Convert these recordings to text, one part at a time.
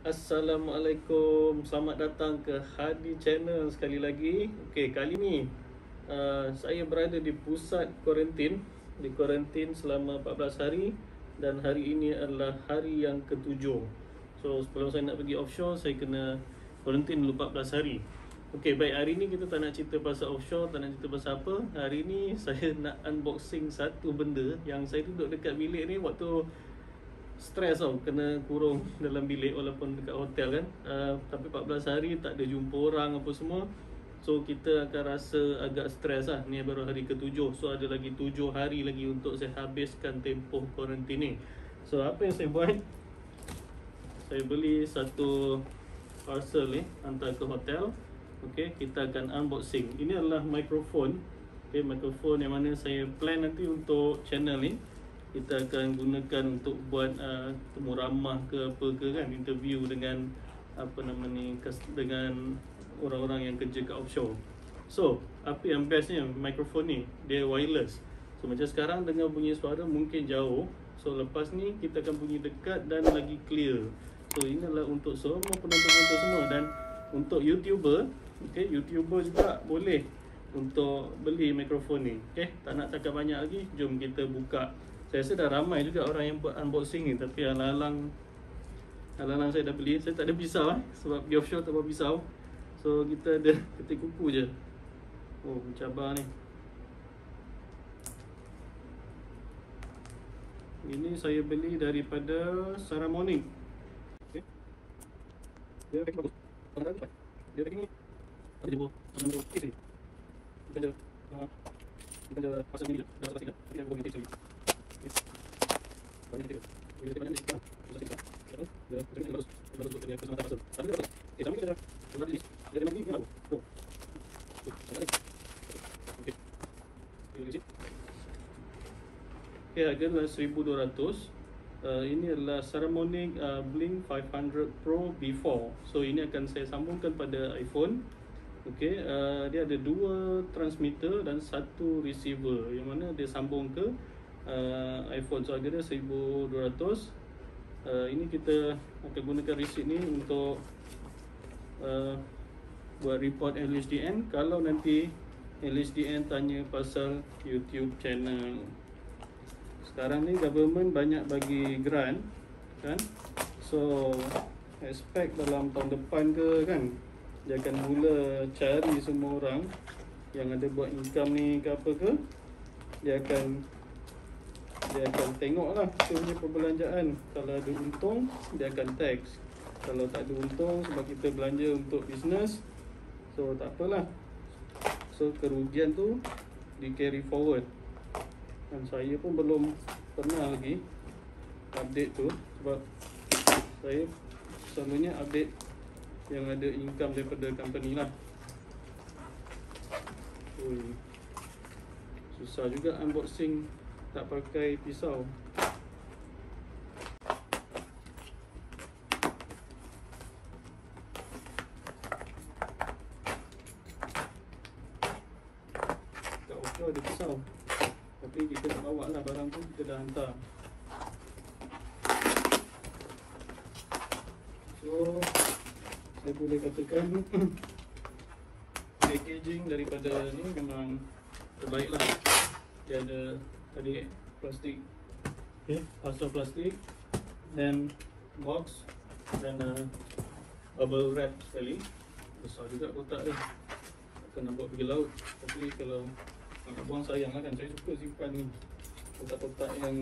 Assalamualaikum, selamat datang ke Hadi Channel sekali lagi. Okey, kali ni saya berada di pusat kuarantin, di kuarantin selama 14 hari dan hari ini adalah hari yang ke-7. So sebelum saya nak pergi offshore, saya kena kuarantin dulu 14 hari. Okey, baik, hari ni kita tak nak cerita pasal offshore, tak nak cerita pasal apa. Hari ni saya nak unboxing satu benda yang saya duduk dekat bilik ni waktu stres tau, kena kurung dalam bilik walaupun dekat hotel kan. Tapi 14 hari tak ada jumpa orang apa semua. So kita akan rasa agak stres lah. Ni baru hari ke-7. So ada lagi 7 hari lagi untuk saya habiskan tempoh kuarantin ni. So apa yang saya buat, saya beli satu parcel ni, hantar ke hotel. Okay, kita akan unboxing. Ini adalah mikrofon. Okay, mikrofon yang mana saya plan nanti untuk channel ni kita akan gunakan untuk buat temu ramah ke apa ke kan, interview dengan apa nama ni, dengan orang-orang yang kerja kat offshore. So apa yang bestnya mikrofon ni, dia wireless. So macam sekarang dengar bunyi suara mungkin jauh. So lepas ni kita akan bunyi dekat dan lagi clear. So ini adalah untuk semua penonton-penonton semua dan untuk YouTuber. Okay, YouTuber juga boleh untuk beli mikrofon ni. Okay, tak nak cakap banyak lagi, jom kita buka. Saya rasa dah ramai juga orang yang buat unboxing ni, tapi alang-alang saya dah beli. Saya tak ada pisau sebab di offshore tak bawa pisau. So kita ada ketik kuku je. Oh, mencabar ni. Ini saya beli daripada Saramonic. Okay. Dia packing bagus. Dia packing ni ada jemput isteri. Bukan je pasal ni je. Dah pasal tinggal. Tapi dia bukan isteri. Banyak dia. Dia banyak ni sekarang. Pasal tinggal. Dia terima bagus. Bagus untuk dia kesempatan pasal. Tapi dia bagus. Tapi kita dah di dia memang ni bagus. Oh. Okey. Okay, harga adalah 1,200. Ini adalah Saramonic Blink 500 Pro B4. So ini akan saya sambungkan pada iPhone. Okay, dia ada 2 transmitter dan 1 receiver yang mana dia sambung ke iPhone. So harga dia 1,200. Ini kita akan gunakan receipt ni untuk buat report LHDN kalau nanti LHDN tanya pasal YouTube channel. Sekarang ni government banyak bagi grant kan. So expect dalam tahun depan ke kan, dia akan mula cari semua orang yang ada buat income ni ke apa ke. Dia akan tengok lah dia punya perbelanjaan. Kalau ada untung, dia akan tax. Kalau tak ada untung sebab kita belanja untuk bisnes, so tak apalah. So kerugian tu di carry forward. Dan saya pun belum pernah lagi update tu, sebab saya selalunya update yang ada income daripada company lah. Susah juga unboxing tak pakai pisau. Kat offshore ada pisau, tapi kita nak bawa lah barang tu, kita dah hantar. So saya boleh katakan packaging daripada ni memang terbaik lah. Dia ada tadi plastik, okay, pasal plastik, dan box, dan bubble wrap sekali. Besar juga kotak dia, takkan nak bawa pergi laut. Tapi kalau nak buang sayang lah kan. Saya suka simpan ni kotak-kotak yang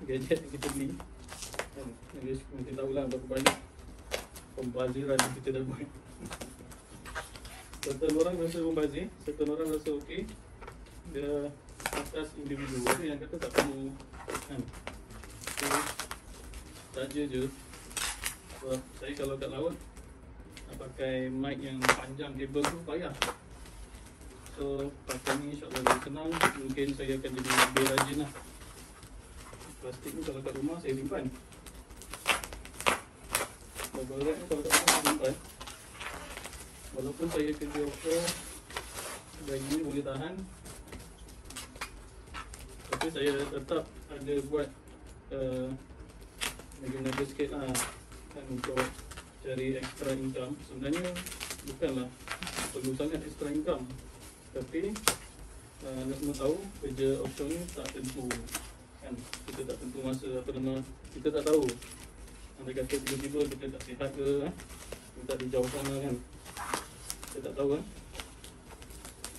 gadget yang kita beli kan. Jadi mungkin tahulah berapa banyak pembaziran yang kita dah buat. Certain orang rasa membazir, certain orang rasa okey. Dia atas individu, ada yang kata tak perlu kan. So saja je. Sebab saya kalau kat laut nak pakai mic yang panjang, kabel tu payah. So pakai ni insyaAllah lebih senang. Mungkin saya akan jadi lebih rajin lah. Plastik ni kalau kat rumah saya simpan. Bubble wrap ni kalau kat rumah saya simpan. Walaupun saya kerja offshore, bag ni boleh tahan, tapi saya tetap ada buat naga-naga sikit lah kan, untuk cari extra income. Sebenarnya bukanlah perlu sangat extra income, tapi anda semua tahu kerja offshore ni tak tentu kan. Kita tak tentu masa apa nama, kita tak tahu. Anda kata tiba-tiba kita tak sihat ke, kita di jauh sana kan, kita tak tahu kan.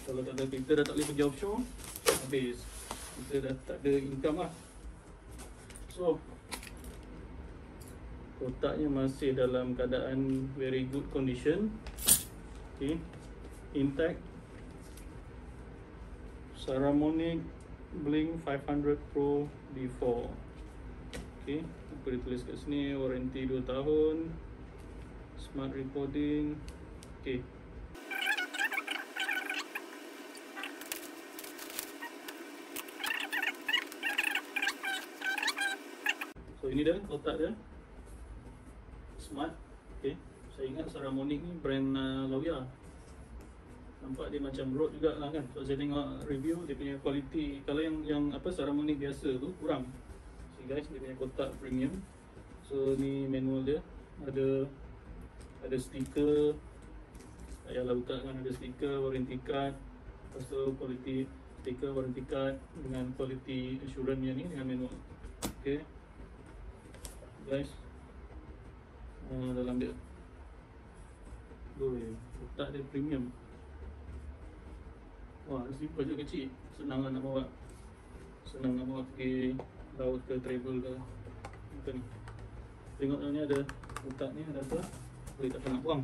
Kalau tak ada, kita dah tak boleh pergi offshore, habis kita dah tak ada income lah. So kotaknya masih dalam keadaan very good condition. Okay, intact. Saramonic Blink 500 Pro D4. Okay, apa ditulis kat sini, warranty 2 tahun, smart recording. Okay, so ini dah kotak dia, smart. Okay, saya ingat Saramonic ni brand Lauya. Nampak dia macam Rode juga lah kan. So saya tengok review dia punya quality. Kalau yang apa Saramonic biasa tu kurang. So guys, dia punya kotak premium. So ni manual dia, ada stiker. Tak payahlah buka kan, ada stiker, warranty card. Lepas tu quality stiker, warranty card dengan quality assurance nya ni dengan manual. Okay guys, dalam dia, kotak dia premium. Wah, simple je, kecil. Senang nak bawa. Senang nak bawa pergi laut ke, travel ke. Macam ni. Tengok ni ada kotak ni, ada apa. Boleh tak nak buang.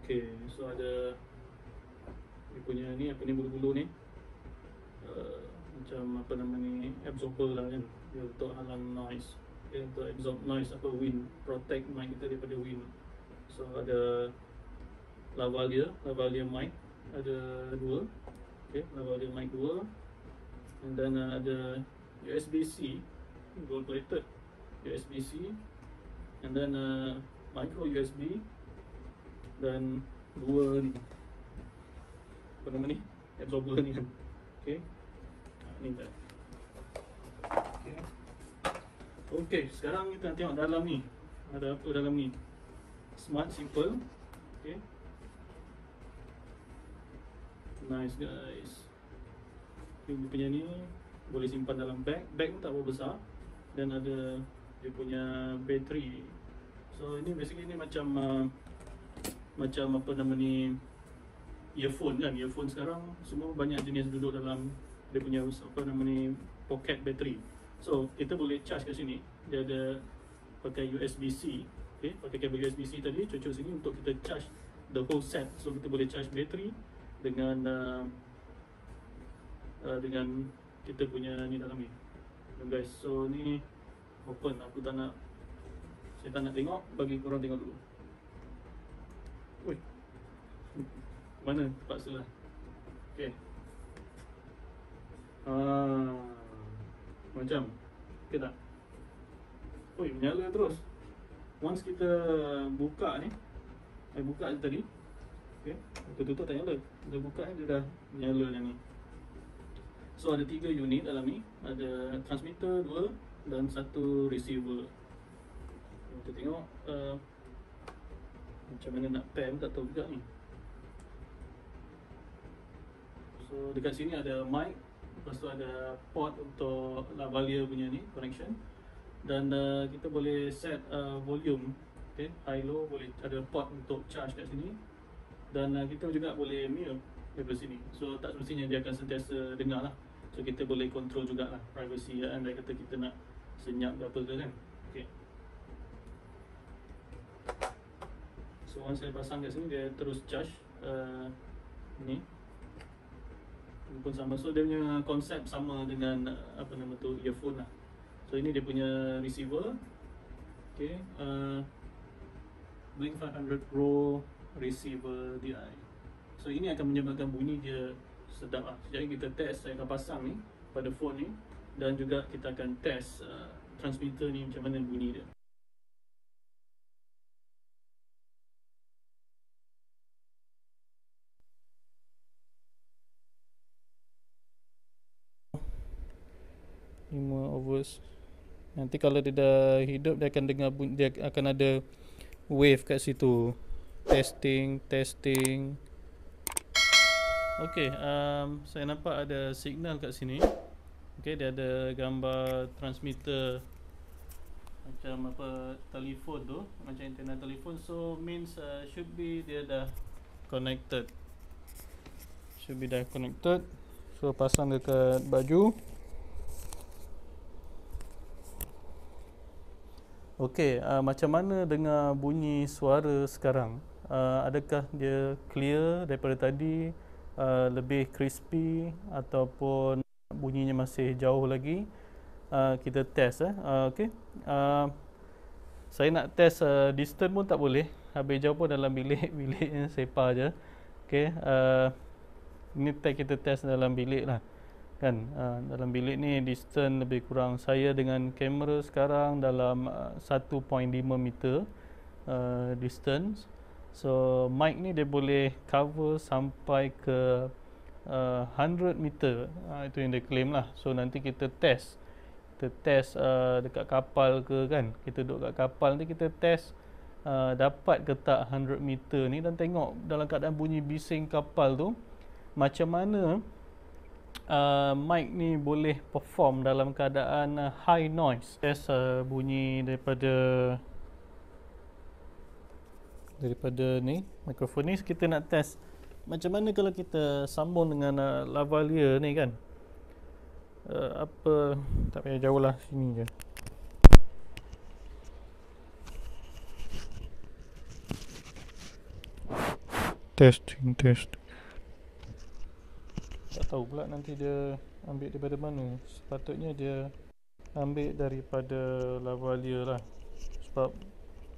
Okay, so ada dia punya ni, apa ni, bulu-bulu ni. Macam apa nama ni, absorber lah kan. Dia untuk halang noise. Okay, untuk absorb noise, apa, wind, protect mic kita daripada wind. So ada lavalier mic, ada 2. Okay, lavalier mic 2. And then ada USB-C, gold plated USB-C. And then micro USB. Dan 2 ni, apa nama ni, absorber ni kan. Okay, ni dah. Okay, sekarang kita nak tengok dalam ni. Ada apa dalam ni? Smart, simple. Okay, nice guys. Okay, dia punya ni boleh simpan dalam bag. Bag pun tak berapa besar. Dan ada dia punya bateri. So ini basically ni macam macam apa nama ni, earphone kan. Earphone sekarang semua banyak jenis duduk dalam dia punya apa nama ni, pocket battery. So kita boleh charge kat sini. Dia ada pakai USB-C. Okay, pakai kabel USB-C tadi, cocok sini untuk kita charge the whole set. So kita boleh charge bateri dengan dengan kita punya ni dalam ni. Dan guys, so ni open. Aku tak nak, saya tak nak tengok, bagi korang tengok dulu. Ui, mana terpaksa lah. Okay, macam, okay tak? Ui, menyala terus. Once kita buka ni, saya buka je tadi. Okay, kita tutup tak nyala. Kita buka ni, dia dah menyala yang ni. So ada 3 unit dalam ni. Ada transmitter 2 dan 1 receiver. Kita tengok macam mana nak pair, tak tahu juga ni. So dekat sini ada mic. Lepas tu ada port untuk lavalier punya ni, connection. Dan kita boleh set volume. Okay, high low, boleh ada port untuk charge kat sini. Dan kita juga boleh mute daripada sini. So tak semestinya dia akan sentiasa dengar lah. So kita boleh control jugalah privacy ya. Andai kata kita nak senyap ke apa ke kan. Okay, so once saya pasang kat sini, dia terus charge ni pun sama. So dia punya konsep sama dengan apa nama tu, earphone lah. So ini dia punya receiver. Okay, Blink 500 Pro receiver DI. So ini akan menyebabkan bunyi dia sedap lah. Jadi kita test, saya akan pasang ni pada phone ni. Dan juga kita akan test transmitter ni macam mana bunyi dia. 5 overs. Nanti kalau dia dah hidup, dia akan dengar bunyi, dia akan ada wave kat situ. Testing, testing. Okey, saya nampak ada signal kat sini. Okey, dia ada gambar transmitter macam apa telefon tu, macam antena telefon. So means should be dia dah connected. Should be dah connected. So pasang dekat baju. Okey, macam mana dengar bunyi suara sekarang? Adakah dia clear daripada tadi, lebih crispy, ataupun bunyinya masih jauh lagi? Kita test okey. Saya nak test distance pun tak boleh. Habis jauh pun dalam bilik sepa je. Okey, ini kita test dalam bilik lah. Kan, dalam bilik ni distance lebih kurang saya dengan kamera sekarang dalam 1.5 meter distance. So mic ni dia boleh cover sampai ke 100 meter. Itu yang dia claim lah. So nanti kita test dekat kapal ke kan. Kita duduk kat kapal nanti kita test dapat ke tak 100 meter ni, dan tengok dalam keadaan bunyi bising kapal tu macam mana mic ni boleh perform dalam keadaan high noise. Test bunyi daripada ni mikrofon ni. Kita nak test macam mana kalau kita sambung dengan lavalier ni kan. Apa, tak payah jauh lah, sini je. Testing. Tak tahu pula nanti dia ambil daripada mana. Sepatutnya dia ambil daripada lavalier lah. Sebab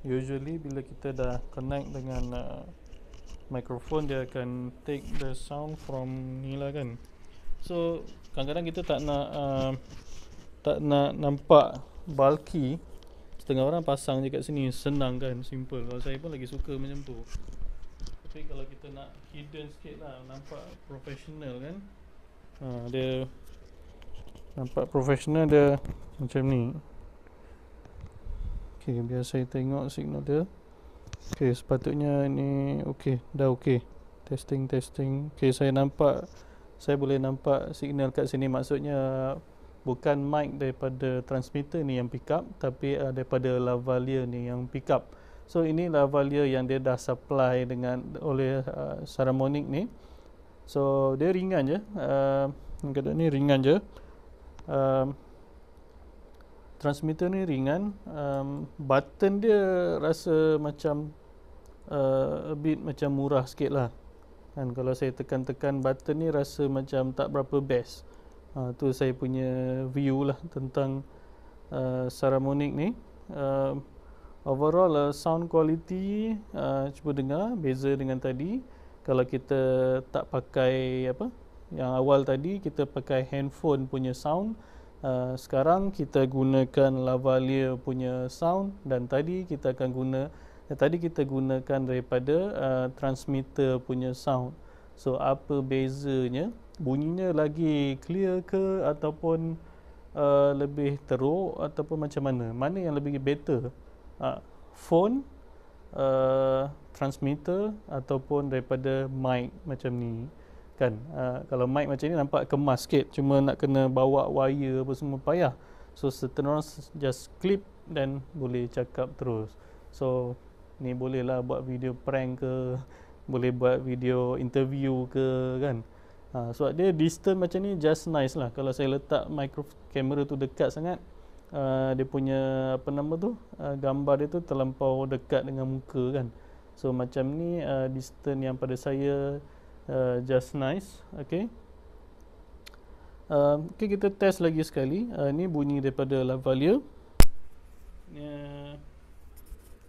usually bila kita dah connect dengan microphone, dia akan take the sound from ni lah kan. So kadang-kadang kita tak nak nampak bulky. Setengah orang pasang je kat sini, senang kan, simple. Kalau saya pun lagi suka macam tu. Tapi kalau kita nak hidden sikit lah, nampak professional kan. Dia nampak professional, dia macam ni. Okay, biar saya tengok signal dia. Okay, sepatutnya ni okay, dah okay. Testing. Okay, saya boleh nampak signal kat sini. Maksudnya bukan mic daripada transmitter ni yang pick up, tapi daripada lavalier ni yang pick up. So ini lavalier yang dia dah supply oleh Saramonic ni. So dia ringan je, kadang ni ringan je. Transmitter ni ringan. Button dia rasa macam a bit macam murah sikit lah kan. Kalau saya tekan button ni rasa macam tak berapa best. Tu saya punya view lah tentang Saramonic ni. Overall sound quality, cuba dengar beza dengan tadi. Kalau kita tak pakai yang awal tadi, kita pakai handphone punya sound. Sekarang kita gunakan lavalier punya sound, dan tadi kita gunakan daripada transmitter punya sound. So apa bezanya? Bunyinya lagi clear ke, ataupun lebih teruk, ataupun macam mana? Mana yang lebih better? Phone, transmitter, ataupun daripada mic macam ni kan. Kalau mic macam ni nampak kemas sikit, cuma nak kena bawa wire apa semua payah. So setengah orang just clip dan boleh cakap terus. So ni boleh lah buat video prank ke, boleh buat video interview ke kan. So dia distance macam ni just nice lah. Kalau saya letak kamera tu dekat sangat, dia punya gambar dia tu terlampau dekat dengan muka kan. So macam ni distance yang pada saya just nice. Okay, kita test lagi sekali. Ni bunyi daripada lavalier,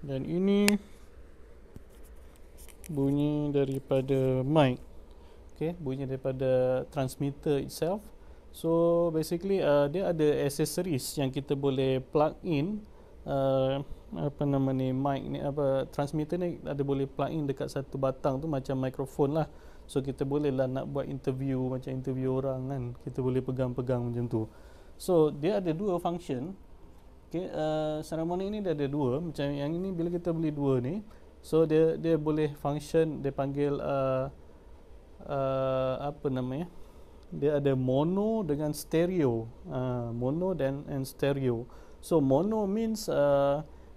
dan ini bunyi daripada mic. Okay, bunyi daripada transmitter itself. So basically dia ada accessories yang kita boleh plug in. Mic ni, transmitter ni ada boleh plug in dekat satu batang tu macam mikrofon lah. So kita boleh lah nak buat interview, macam interview orang kan, kita boleh pegang-pegang macam tu. So dia ada dua function. Okay, Saramonic ni dia ada dua. Macam yang ini bila kita beli dua ni, so dia boleh function, dia panggil apa namanya, dia ada mono dengan stereo. Mono dan and stereo. So mono means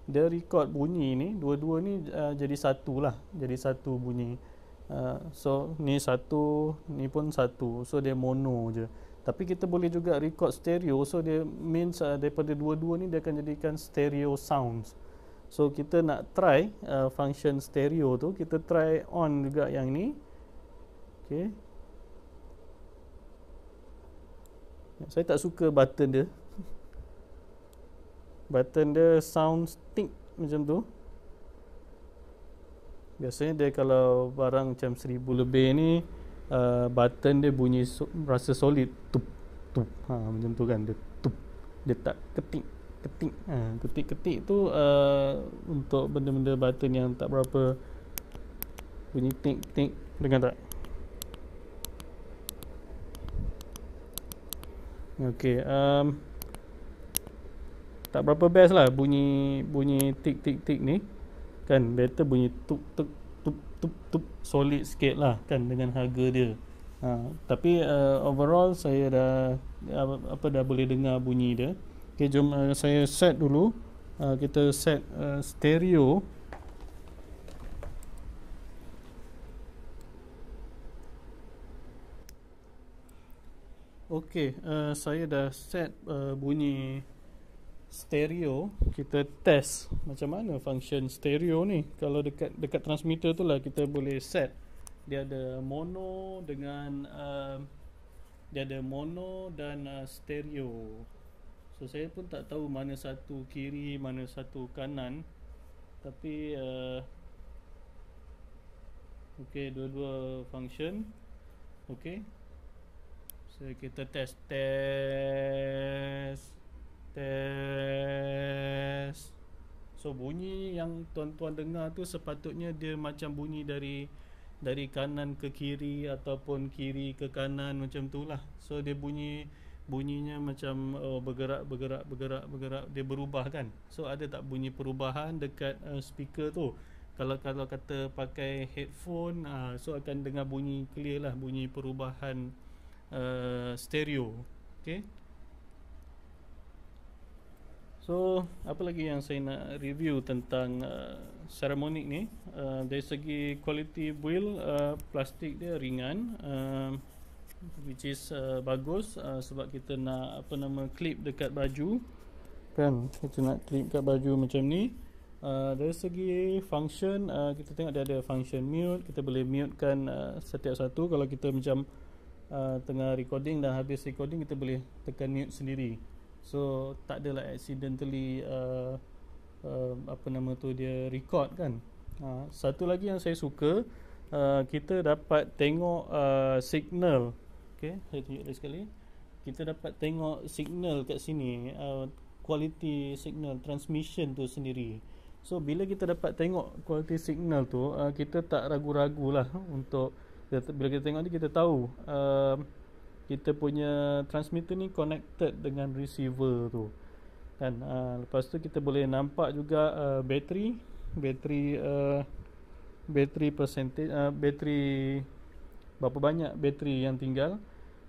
dia record bunyi ni, dua-dua ni jadi satu lah, jadi satu bunyi. So ni satu, ni pun satu, so dia mono je. Tapi kita boleh juga record stereo, so dia means daripada dua-dua ni dia akan jadikan stereo sounds. So kita nak try function stereo tu, kita try on juga yang ni. Okay, saya tak suka button dia. Button dia sound stick macam tu. Biasanya dia kalau barang macam 1000 lebih ni, button dia bunyi rasa solid, tup tup, macam tu kan, dia tup, dia tak ketik ketik. Ketik-ketik tu untuk benda-benda button yang tak berapa bunyi tik tik, dengar tak? Okey, tak berapa best lah bunyi tik tik tik ni kan. Better bunyi tup tup tup tup tup, solid sikit lah kan dengan harga dia. Tapi overall saya dah dah boleh dengar bunyi dia. Okay, jom saya set dulu. Kita set stereo. Okay, saya dah set bunyi stereo. Kita test macam mana function stereo ni. Kalau dekat transmitter tu lah kita boleh set. Dia ada mono dengan dia ada mono dan stereo. So saya pun tak tahu mana satu kiri, mana satu kanan. Tapi okay, dua-dua function. Okay, so kita test. So bunyi yang tuan-tuan dengar tu sepatutnya dia macam bunyi dari kanan ke kiri ataupun kiri ke kanan, macam tu lah. So dia bunyinya macam bergerak, dia berubah kan. So ada tak bunyi perubahan dekat speaker tu? Kalau kata pakai headphone, so akan dengar bunyi clear lah, bunyi perubahan stereo. Okay, so apa lagi yang saya nak review tentang Saramonic ni. Dari segi quality build, plastik dia ringan, which is bagus, sebab kita nak clip dekat baju kan. Kita nak clip dekat baju macam ni. Dari segi function, kita tengok dia ada function mute. Kita boleh mute kan setiap satu. Kalau kita macam tengah recording dan habis recording, kita boleh tekan mute sendiri. So tak adalah accidentally dia record kan. Satu lagi yang saya suka, kita dapat tengok signal. Okay, saya tunjuk lagi sekali. Kita dapat tengok signal kat sini, quality signal transmission tu sendiri. So bila kita dapat tengok quality signal tu, kita tak ragu-ragu lah untuk, bila kita tengok ni kita tahu kita punya transmitter ni connected dengan receiver tu kan. Lepas tu kita boleh nampak juga bateri percentage, bateri berapa banyak bateri yang tinggal.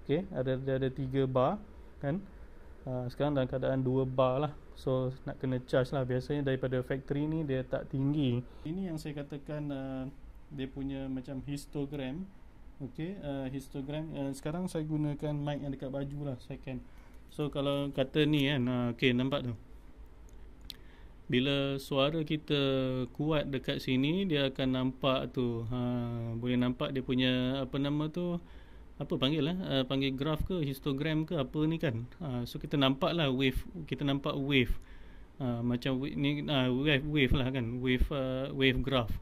Okay, ada 3 bar kan. Sekarang dalam keadaan 2 bar lah. So nak kena charge lah. Biasanya daripada factory ni dia tak tinggi. Ini yang saya katakan dia punya macam histogram. Okay, histogram. Sekarang saya gunakan mic yang dekat baju lah, second. So kalau kata ni kan, okay, nampak tu, bila suara kita kuat dekat sini, dia akan nampak tu, boleh nampak dia punya apa panggil lah, panggil graph ke histogram ke apa ni kan. So kita nampak lah wave, kita nampak wave, macam ni, wave lah kan, wave graph.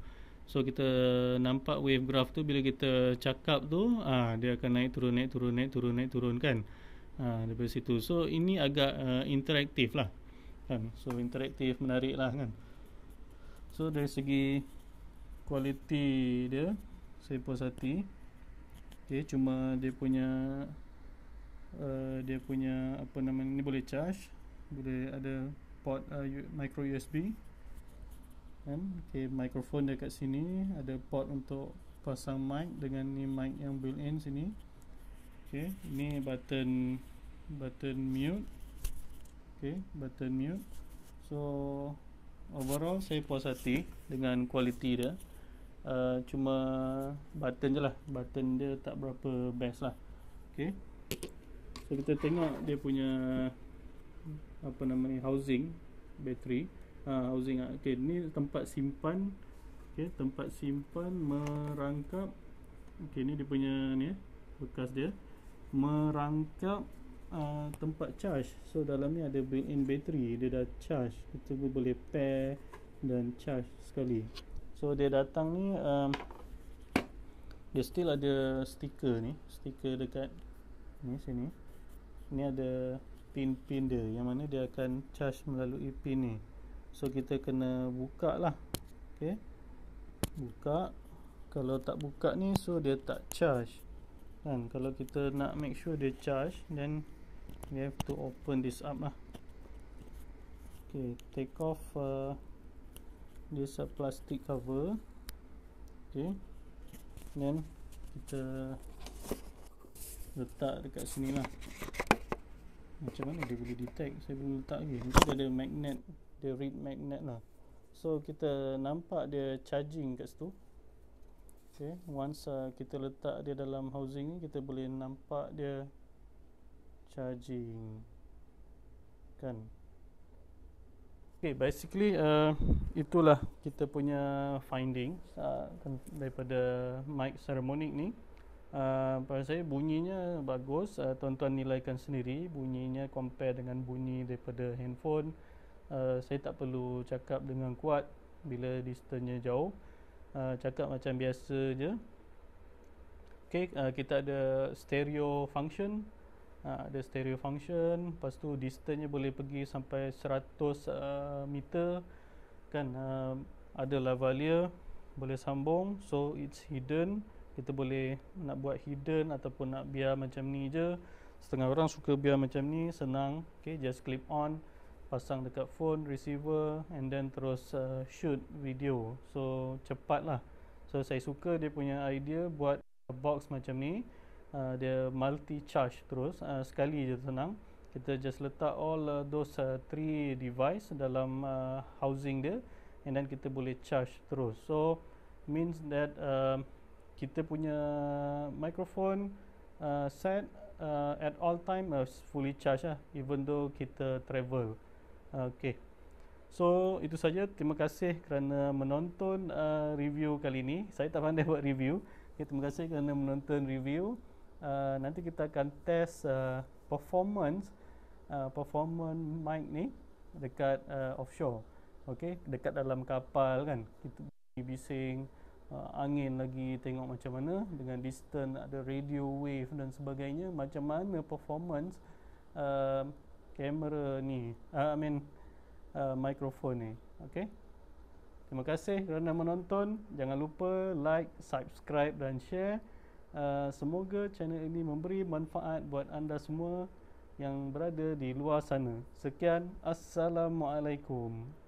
So kita nampak wave graph tu bila kita cakap tu, dia akan naik turun kan. Daripada situ. So ini agak interaktif lah kan. So interaktif, menarik lah kan. So dari segi quality dia, saya puas hati. Okay, cuma dia punya dia punya apa nama ni, boleh charge, boleh ada port micro USB kan. Okay, mikrofon dekat sini, ada port untuk pasang mic dengan ni mic yang built in sini. Okay, ini button mute. Okay, button mute. So overall saya puas hati dengan kualiti dia. Cuma button je lah, button dia tak berapa best lah. Okay, so kita tengok dia punya apa nama ni, housing bateri. Housing. Okay, ni tempat simpan. Okay, tempat simpan merangkap. Okay, ni dia punya ni bekas dia merangkap tempat charge. So dalam ni ada built-in bateri, dia dah charge. Kita boleh pair dan charge sekali. So dia datang ni dia still ada stiker ni, stiker dekat ni sini. Ni ada pin-pin dia yang mana dia akan charge melalui pin ni. So kita kena buka lah. Okay, buka. Kalau tak buka ni, so dia tak charge kan. Kalau kita nak make sure dia charge, then we have to open this up lah. Okay, take off this plastic cover. Okay, then kita letak dekat sini lah. Macam mana dia boleh detect? Saya belum letak lagi. Mesti dia ada magnet, dia read magnet lah. So kita nampak dia charging kat situ. Okay, once kita letak dia dalam housing ni, kita boleh nampak dia charging kan. Okay, basically itulah kita punya finding daripada mic Saramonic ni. Pada saya bunyinya bagus. Tuan-tuan nilaikan sendiri bunyinya compare dengan bunyi daripada handphone. Saya tak perlu cakap dengan kuat bila distance-nya jauh. Cakap macam biasa je. Okay, kita ada stereo function. Ada stereo function. Lepas tu distance-nya boleh pergi sampai 100 meter kan. Ada lavalier, boleh sambung. So it's hidden. Kita boleh nak buat hidden ataupun nak biar macam ni je. Setengah orang suka biar macam ni, senang. Okay, just clip on, pasang dekat phone, receiver, and then terus shoot video. So cepat lah. So saya suka dia punya idea buat box macam ni. Dia multi charge terus, sekali je senang. Kita just letak all those 3 device dalam housing dia, and then kita boleh charge terus. So means that kita punya microphone set at all time fully charge lah, even though kita travel. Okay, so itu saja. Terima kasih kerana menonton review kali ini. Saya tak pandai buat review. Okay, terima kasih kerana menonton review. Nanti kita akan test performance mic ni dekat offshore. Okay, dekat dalam kapal kan, kita bising angin lagi, tengok macam mana dengan distance, ada radio wave dan sebagainya, macam mana performance kamera ni, microphone ni. Okay, terima kasih kerana menonton. Jangan lupa like, subscribe dan share. Semoga channel ini memberi manfaat buat anda semua yang berada di luar sana. Sekian, Assalamualaikum.